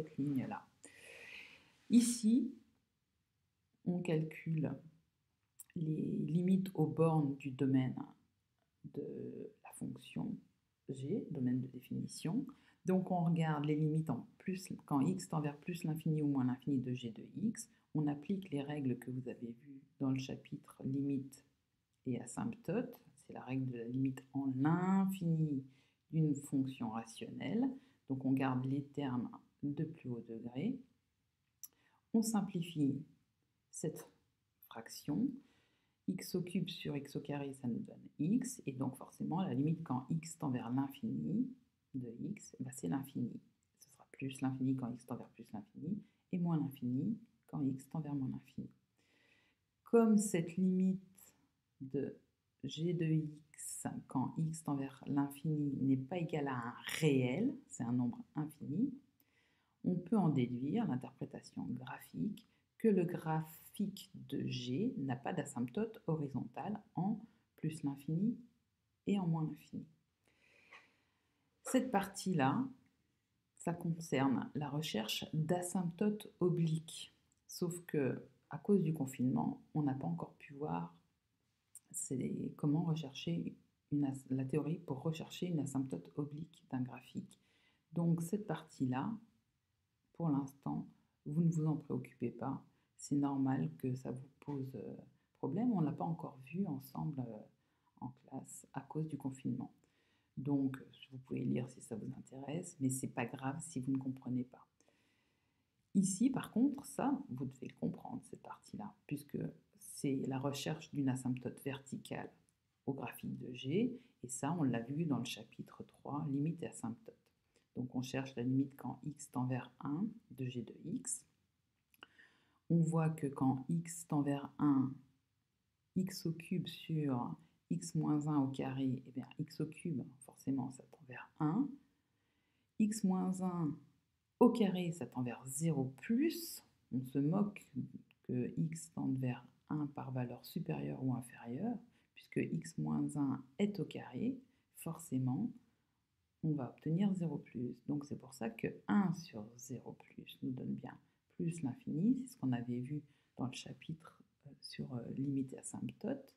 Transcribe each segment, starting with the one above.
cette ligne-là. Ici, on calcule les limites aux bornes du domaine de la fonction g, domaine de définition. Donc on regarde les limites en plus, quand x tend vers plus l'infini ou moins l'infini de g de x. On applique les règles que vous avez vues dans le chapitre limite et asymptote. C'est la règle de la limite en l'infini d'une fonction rationnelle. Donc on garde les termes de plus haut degré. On simplifie cette fraction. X au cube sur x au carré, ça nous donne x. Et donc forcément, la limite quand x tend vers l'infini de x, c'est l'infini. Ce sera plus l'infini quand x tend vers plus l'infini et moins l'infini quand x tend vers moins l'infini. Comme cette limite de g de x quand x tend vers l'infini n'est pas égale à un réel, c'est un nombre infini, on peut en déduire l'interprétation graphique que le graphique de g n'a pas d'asymptote horizontale en plus l'infini et en moins l'infini. Cette partie-là, ça concerne la recherche d'asymptotes obliques, sauf que à cause du confinement, on n'a pas encore pu voir comment rechercher la théorie pour rechercher une asymptote oblique d'un graphique. Donc cette partie-là, pour l'instant, vous ne vous en préoccupez pas. C'est normal que ça vous pose problème. On ne l'a pas encore vu ensemble en classe à cause du confinement. Donc, vous pouvez lire si ça vous intéresse, mais ce n'est pas grave si vous ne comprenez pas. Ici, par contre, ça, vous devez le comprendre, cette partie-là, puisque c'est la recherche d'une asymptote verticale au graphique de G, et ça, on l'a vu dans le chapitre 3, limite et asymptote. Donc, on cherche la limite quand x tend vers 1 de g de x. On voit que quand x tend vers 1, x au cube sur x moins 1 au carré, et bien x au cube, forcément, ça tend vers 1. X moins 1 au carré, ça tend vers 0 plus. On se moque que x tende vers 1 par valeur supérieure ou inférieure, puisque x moins 1 est au carré, forcément, on va obtenir 0 plus. Donc c'est pour ça que 1 sur 0 plus nous donne bien plus l'infini. C'est ce qu'on avait vu dans le chapitre sur limite et asymptote.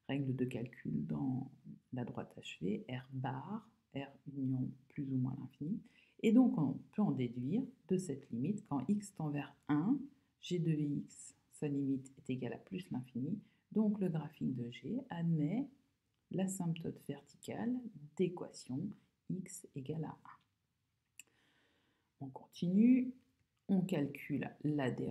Règle de calcul dans la droite achevée, R bar, R union plus ou moins l'infini. Et donc on peut en déduire de cette limite, quand x tend vers 1, g de x, sa limite est égale à plus l'infini. Donc le graphique de g admet l'asymptote verticale d'équation x égale à 1. On continue, on calcule la dérivée.